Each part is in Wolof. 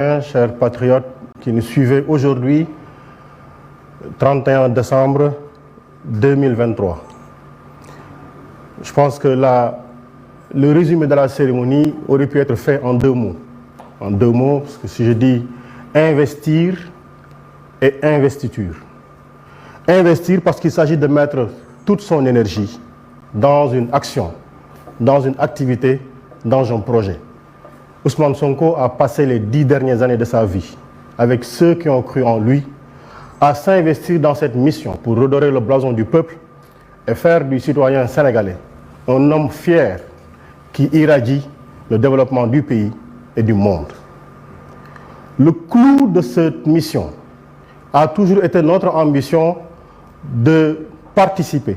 Chers patriotes qui nous suivez aujourd'hui, 31 décembre 2023. Je pense que le résumé de la cérémonie aurait pu être fait en deux mots. En deux mots, parce que si je dis investir et investiture. Investir parce qu'il s'agit de mettre toute son énergie dans une action, dans une activité, dans un projet. Ousmane Sonko a passé les 10 dernières années de sa vie, avec ceux qui ont cru en lui, à s'investir dans cette mission pour redorer le blason du peuple et faire du citoyen sénégalais un homme fier qui irradie le développement du pays et du monde. Le clou de cette mission a toujours été notre ambition de participer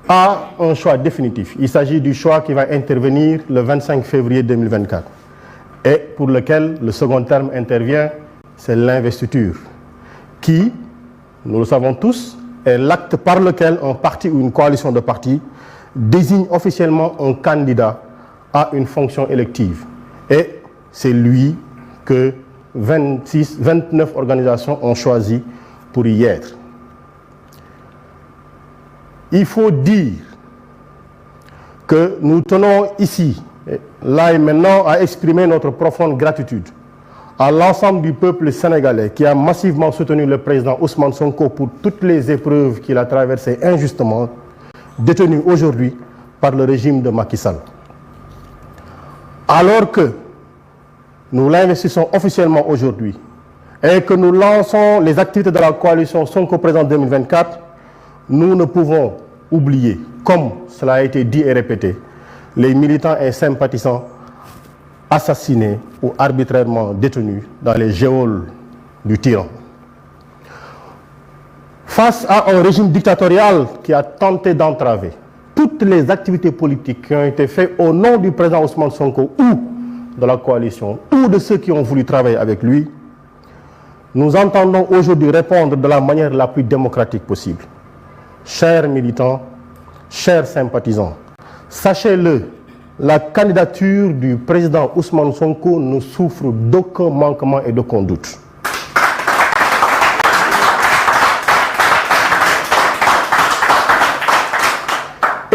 à un choix définitif. Il s'agit du choix qui va intervenir le 25 février 2024 et pour lequel le second terme intervient, c'est l'investiture qui, nous le savons tous, est l'acte par lequel un parti ou une coalition de partis désigne officiellement un candidat à une fonction élective. Et c'est lui que 29 organisations ont choisi pour y être. Il faut dire que nous tenons ici, là et maintenant, à exprimer notre profonde gratitude à l'ensemble du peuple sénégalais qui a massivement soutenu le président Ousmane Sonko pour toutes les épreuves qu'il a traversées injustement, détenu aujourd'hui par le régime de Macky Sall. Alors que nous l'investissons officiellement aujourd'hui et que nous lançons les activités de la coalition Sonko Présent 2024, nous ne pouvons oublier, comme cela a été dit et répété, les militants et sympathisants assassinés ou arbitrairement détenus dans les geôles du tyran. Face à un régime dictatorial qui a tenté d'entraver toutes les activités politiques qui ont été faites au nom du président Ousmane Sonko ou de la coalition ou de ceux qui ont voulu travailler avec lui, nous entendons aujourd'hui répondre de la manière la plus démocratique possible. Chers militants, chers sympathisants, sachez-le, la candidature du président Ousmane Sonko ne souffre d'aucun manquement et d'aucun doute.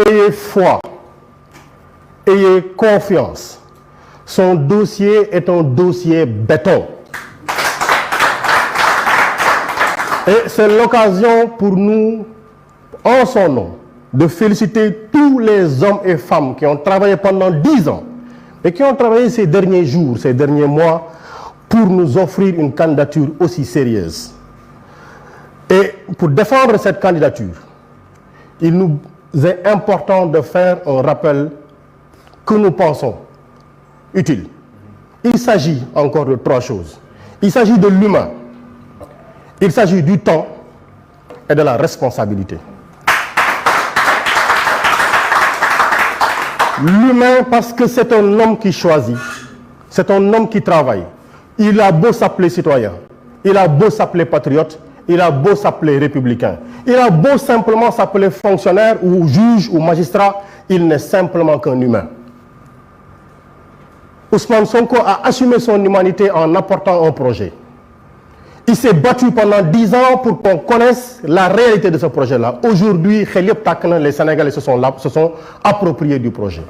Ayez foi, ayez confiance. Son dossier est un dossier béton. Et c'est l'occasion pour nous, en son nom, de féliciter tous les hommes et femmes qui ont travaillé pendant 10 ans et qui ont travaillé ces derniers jours, ces derniers mois, pour nous offrir une candidature aussi sérieuse. Et pour défendre cette candidature, il nous est important de faire un rappel que nous pensons utile. Il s'agit encore de 3 choses. Il s'agit de l'humain, il s'agit du temps et de la responsabilité. L'humain parce que c'est un homme qui choisit, c'est un homme qui travaille. Il a beau s'appeler citoyen, il a beau s'appeler patriote, il a beau s'appeler républicain, il a beau simplement s'appeler fonctionnaire ou juge ou magistrat, il n'est simplement qu'un humain. Ousmane Sonko a assumé son humanité en apportant un projet. Il s'est battu pendant 10 ans pour qu'on connaisse la réalité de ce projet-là. Aujourd'hui, les Sénégalais se sont appropriés du projet.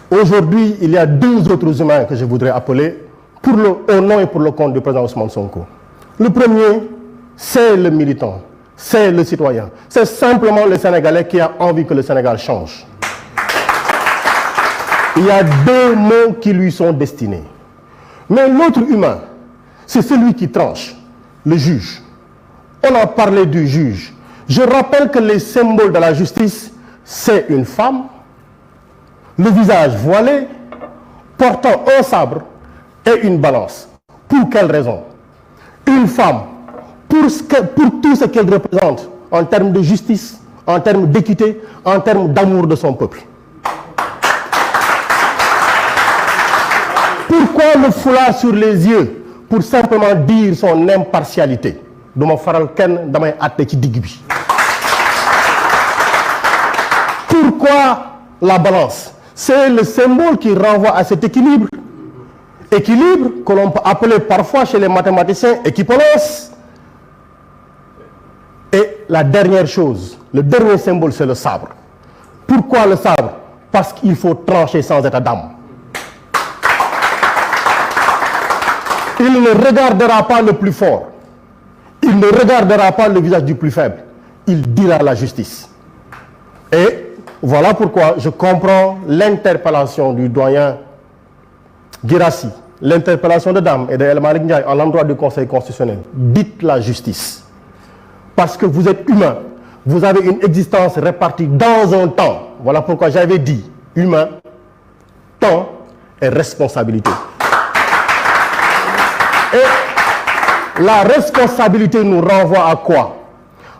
Aujourd'hui, il y a 2 autres humains que je voudrais appeler au nom et pour le compte du président Ousmane Sonko. Le premier, c'est le militant, c'est le citoyen. C'est simplement le Sénégalais qui a envie que le Sénégal change. Il y a 2 mots qui lui sont destinés. Mais l'autre humain, c'est celui qui tranche, le juge. On a parlé du juge. Je rappelle que les symboles de la justice, c'est une femme, le visage voilé, portant un sabre et une balance. Pour quelle raison? Une femme, pour tout ce qu'elle représente en termes de justice, en termes d'équité, en termes d'amour de son peuple. Pourquoi le foulard sur les yeux? Pour simplement dire son impartialité. Pourquoi la balance? c'est le symbole qui renvoie à cet équilibre. Équilibre que l'on peut appeler parfois chez les mathématiciens équivalence. Et la dernière chose, le dernier symbole, c'est le sabre. Pourquoi le sabre? Parce qu'il faut trancher sans état d'âme. Il ne regardera pas le plus fort. Il ne regardera pas le visage du plus faible. Il dira la justice. Et voilà pourquoi je comprends l'interpellation du doyen Guirassy, l'interpellation de Dame et de El Malick Ndiaye à l'endroit du Conseil constitutionnel. Dites la justice. Parce que vous êtes humain. Vous avez une existence répartie dans un temps. Voilà pourquoi j'avais dit humain, temps et responsabilité. Et la responsabilité nous renvoie à quoi?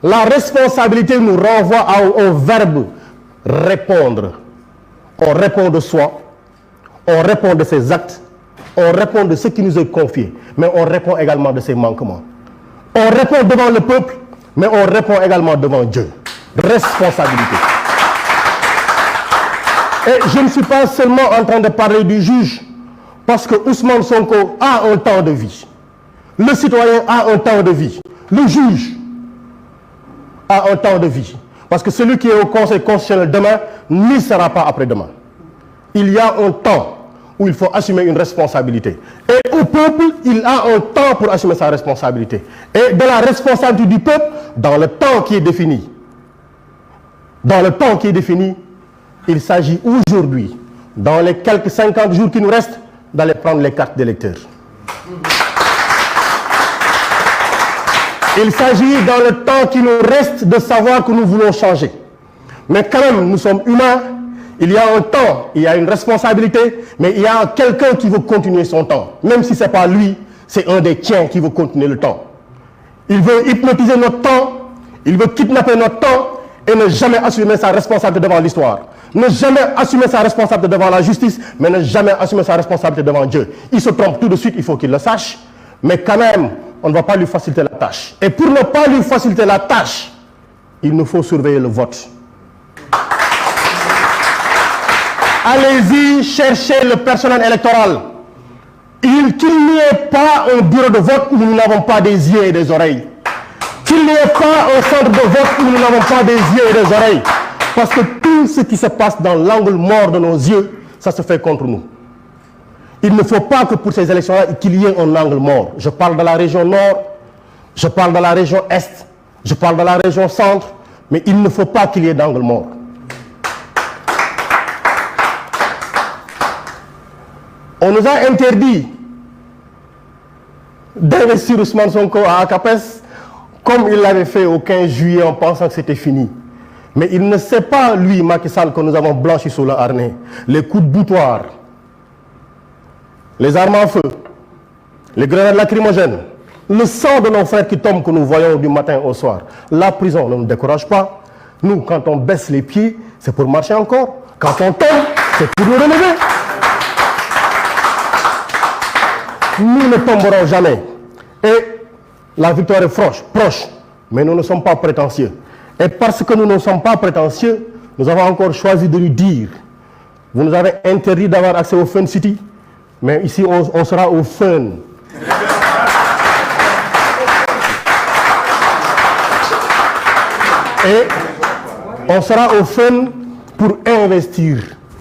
La responsabilité nous renvoie au verbe répondre. On répond de soi, on répond de ses actes, on répond de ce qui nous est confié, mais on répond également de ses manquements. On répond devant le peuple, mais on répond également devant Dieu. Responsabilité. Et je ne suis pas seulement en train de parler du juge, parce que Ousmane Sonko a un temps de vie. Le citoyen a un temps de vie. Le juge a un temps de vie. Parce que celui qui est au Conseil constitutionnel demain n'y sera pas après-demain. Il y a un temps où il faut assumer une responsabilité. Et au peuple, il a un temps pour assumer sa responsabilité. Et de la responsabilité du peuple, dans le temps qui est défini, il s'agit aujourd'hui, dans les quelques 50 jours qui nous restent, d'aller prendre les cartes d'électeurs. Il s'agit dans le temps qui nous reste de savoir que nous voulons changer. Mais quand même, nous sommes humains, il y a un temps, il y a une responsabilité, mais il y a quelqu'un qui veut continuer son temps. Même si ce n'est pas lui, c'est un des tiens qui veut continuer le temps. Il veut hypnotiser notre temps, il veut kidnapper notre temps et ne jamais assumer sa responsabilité devant l'histoire. Ne jamais assumer sa responsabilité devant la justice, mais ne jamais assumer sa responsabilité devant Dieu. Il se trompe tout de suite, il faut qu'il le sache, mais quand même, on ne va pas lui faciliter la tâche. Et pour ne pas lui faciliter la tâche, il nous faut surveiller le vote. Allez-y, cherchez le personnel électoral. Qu'il n'y ait pas un bureau de vote où nous n'avons pas des yeux et des oreilles. Qu'il n'y ait pas un centre de vote où nous n'avons pas des yeux et des oreilles. Parce que tout ce qui se passe dans l'angle mort de nos yeux, ça se fait contre nous. Il ne faut pas que pour ces élections-là, qu'il y ait un angle mort. Je parle de la région nord, je parle de la région est, je parle de la région centre, mais il ne faut pas qu'il y ait d'angle mort. On nous a interdit d'investir Ousmane Sonko à ACAPES comme il l'avait fait au 15 juillet en pensant que c'était fini. Mais il ne sait pas, lui, Macky Sall, que nous avons blanchi sous le harnais. Les coups de boutoir, les armes à feu, les grenades lacrymogènes, le sang de nos frères qui tombent que nous voyons du matin au soir. La prison ne nous décourage pas. Nous, quand on baisse les pieds, c'est pour marcher encore. Quand on tombe, c'est pour nous relever. Nous ne tomberons jamais. Et la victoire est proche, mais nous ne sommes pas prétentieux. Et parce que nous ne sommes pas prétentieux, nous avons encore choisi de lui dire, vous nous avez interdit d'avoir accès au Fun City, mais ici on sera au Fun. Et on sera au Fun pour investir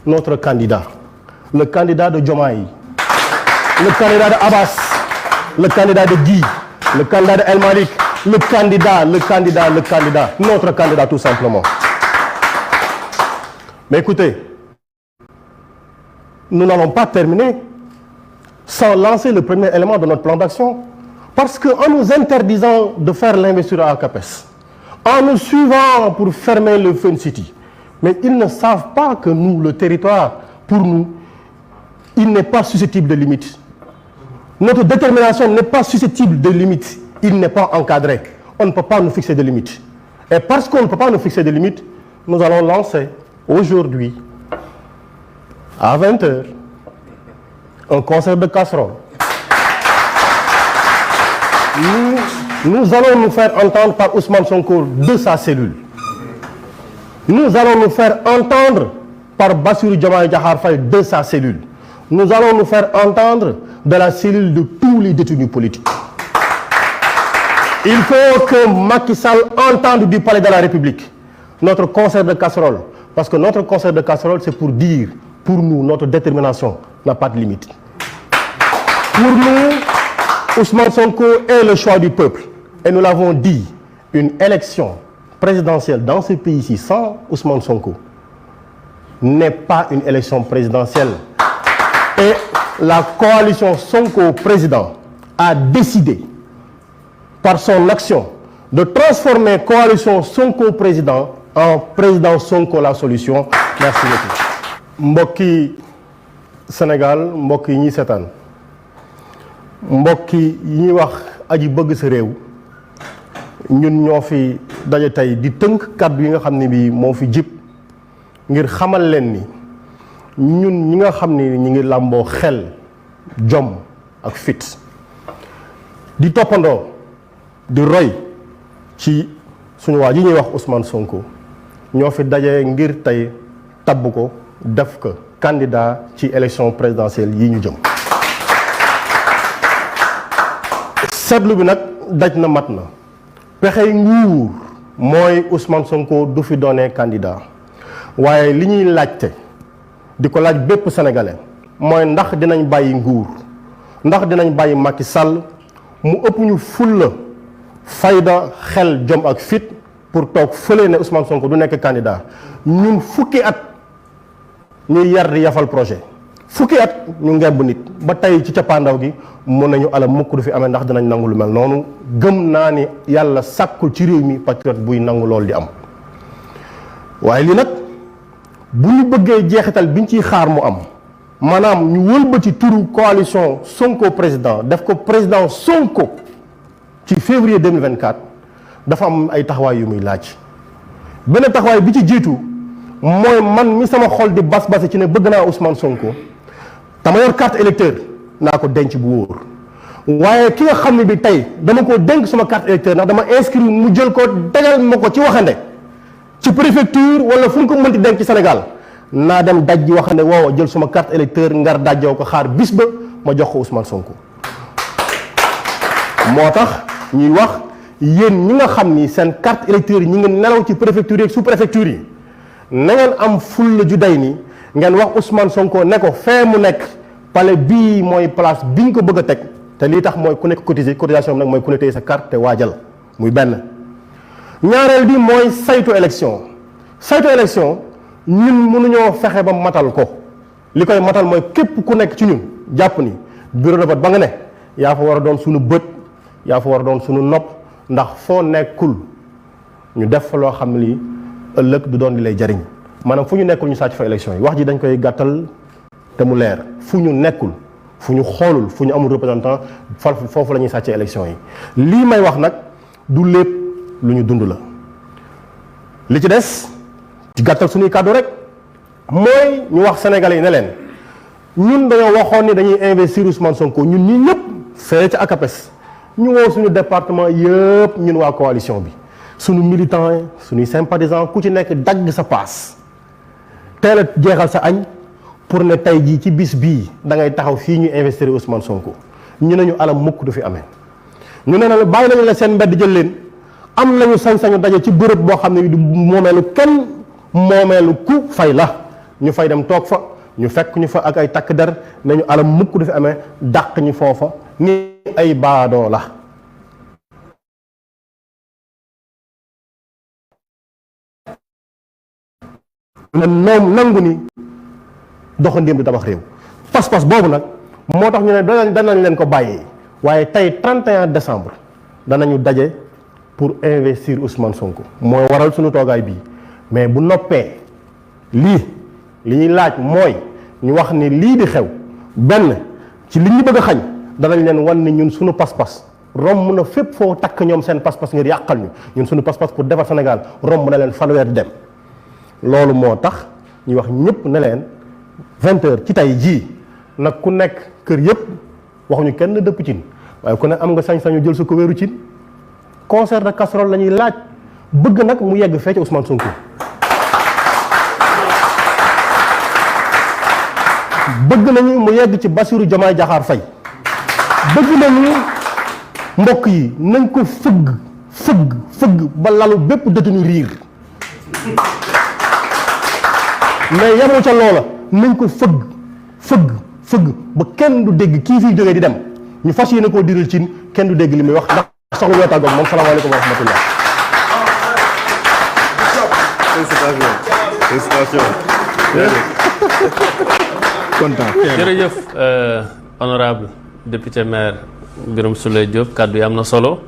notre candidat, le candidat de Diomaye, le candidat de Abbas, le candidat de Guy, le candidat de El Malick, le candidat, notre candidat tout simplement. Mais écoutez, nous n'allons pas terminer sans lancer le premier élément de notre plan d'action. Parce qu'en nous interdisant de faire l'investiture à ACAPES, en nous suivant pour fermer le Fun City, mais ils ne savent pas que nous, le territoire, pour nous, il n'est pas susceptible de limites. Notre détermination n'est pas susceptible de limites. Il n'est pas encadré. On ne peut pas nous fixer de limites. Et parce qu'on ne peut pas nous fixer de limites, nous allons lancer aujourd'hui, à 20 h, un concert de casserole. Nous allons nous faire entendre par Ousmane Sonko de sa cellule. Nous allons nous faire entendre par Bassirou Diomaye Diakhar Faye de sa cellule. Nous allons nous faire entendre de la cellule de tous les détenus politiques. Il faut que Macky Sall entende du palais de la République notre concert de casserole. Parce que notre concert de casserole, c'est pour dire, pour nous, notre détermination n'a pas de limite. Pour nous, Ousmane Sonko est le choix du peuple. Et nous l'avons dit, une élection présidentielle dans ce pays-ci sans Ousmane Sonko n'est pas une élection présidentielle. Et la coalition Sonko président a décidé par son action de transformer coalition Sonko président en président Sonko la solution. Merci beaucoup. Mbokki Sénégal, mbokk yi ñuy seetaan, mbokk yi ñuy wax aji bëgg sa réew, ñun ñoo fi daje tey di tënk kàddu yi nga xam ne bii moo fi jib ngir xamal leen ni ñun ñi nga xam ne ñi ngi làmboo xel, jom ak fit di toppandoo di roy ci suñu waa ji ñuy wax Ousmane Sonko ñoo fi daje ngir tey tabb ko def ko candidat ci élection présidentielle yi ñu jëm. seetlu bi nag daj na mat na pexey nguur mooy Ousmane Sonko du fi doonee candidat waaye li ñuy laajte di ko laaj bépp sénégalais mooy ndax dinañ bàyyi nguur, ndax dinañ bàyyi Macky Sall mu ëpp ñu fulla fayda xel jom ak fit pour toog fële ne Ousmane Sonko du nekk candidat. ñun fukki at ñuy yar di yafal projet, fukki at ñu ngemb nit ba tey ci cappaandaw gi mun nañu ala mukk du fi amee ndax dinañ nangu lu mel noonu. gëm naa ni yàlla sàkkul ci réew mi patriote buy nangu loolu di am. waaye lii nag bu ñu bëggee jeexital biñ ciy xaar mu am, maanaam ñu wëlbati turu coalition Sonko président def ko président Sonko ci février 2024 dafa am ay taxawaay yu muy laaj. benn taxawaay bi ci jiitu mooy man mi sama xol di bas-basi ci ne bëgg naa Ousmane Sonko dama yor carte électeur naa ko denc bu wóor. waaye ki nga xam ne bi tey dama ko dénk sama carte électeur ndax dama inscrit mu jël ko tegal ma ko ci waxande ci préfecture wala fu ñu ko mënti denc ci Sénégal naa dem daj waxande woowa jël suma carte électeur ngar dajjoo ko xaar bis ba ma jox ko Ousmane Sonko. moo tax ñuy wax yéen ñi nga xam ni seen carte électeur yi ñi ngi nelaw ci préfecture yi sous préfecture yi na ngeen am fulla ju day ni ngeen wax Ousmane Sonko ne ko fee mu nekk palais bii mooy place biñ ko bëgg a teg te lii tax mooy ku nekk cotisation bi nag mooy ku ne téye sa carte te waajal muy benn. ñaareel bi mooy saytu élection ñun mënuñoo fexe ba matal ko li koy matal mooy képp ku nekk ci ñun jàpp ni bureau de vote ba nga ne yaa fa war a doon suñu bët, yaa fa war a doon suñu nopp, ndax foo nekkul ñu def fa loo xam ne lii ëllëg du doon li lay jariñ. maanaam fu ñu nekkul ñu sàcc fa élection yi. wax ji dañ koy gàttal te mu leer, fu ñu nekkul, fu ñu xoolul, fu ñu amul représentant foofu la ñuy sàccee élection yi. lii may wax nag du lépp lu ñu dund la. li ci des ci gàttal suñuy kàddu rek mooy ñu wax sénégalais yi ne leen ñun dañoo waxoon ni dañuy investir Ousmane Sonko ñun ñi ñëpp fee ca ACAPES ñu woo suñu département yëpp ñun waa coalition bi suñu militants yi suñuy sympathisants ku ci nekk dagg sa paas teel a jeexal sa añ pour ne tey jii ci bis bii da ngay taxaw fii ñu investir Ousmane Sonko. ñu ne ñu alam mukk du fi amee ñu ne la bàyyi nañu la seen mbedd jël leen am nañu sañ-sañu daje ci bërëb boo xam ne du moomeelu kenn, moomeelu ku fay la ñu fay dem toog fa ñu fekk ñu fa ak ay takk der ne ñu alam mukk du fi amee dàq ñu foofa ni ay baadoo la. noom nangu ni doxandéem du tabax réew. pas-pas boobu nag moo tax ñu ne danañ leen ko bàyyee waaye tey 31 décembre danañu daje pour investir Ousmane Sonko. mooy waral suñu toogaay bii mais bu noppee li ñuy laaj mooy ñu wax ni lii di xew benn ci li ñu bëgg a xañ danañ leen wan ni ñun suñu pas-pas romb na fépp foo takk ñoom seen pas-pas ngir yàqal ñu ñun suñu pas-pas pour defar Sénégal romb na leen fanweer di dem. loolu moo tax ñu wax ñëpp ne leen 20h ci tey jii nag ku nekk kër yëpp waxuñu kenn dëpp cin waaye ku ne am nga sañ-sañu jël sa ko wéeru cin concert de casserole la ñuy laaj bëgg nag mu yegg fee ci Ousmane Sonko. bëgg nañu mu yegg ci Bassirou Diomaye Diakhar Faye bëgg nañu mbokk yi nañ ko fëgg ba lalu bépp détenu riir mais yemoo ca loola nañ ko fëgg ba kenn du dégg kii fii jógee di dem ñu fas yéene koo diral cin kenn du dégg li muy wax ndax soxla ñoo tàggoog moom salaamaaleykum wa rahmatullah. Félicitations. Content. jërëjëf honorable député maire Birame Souleye Diop kàddu yi am na solo.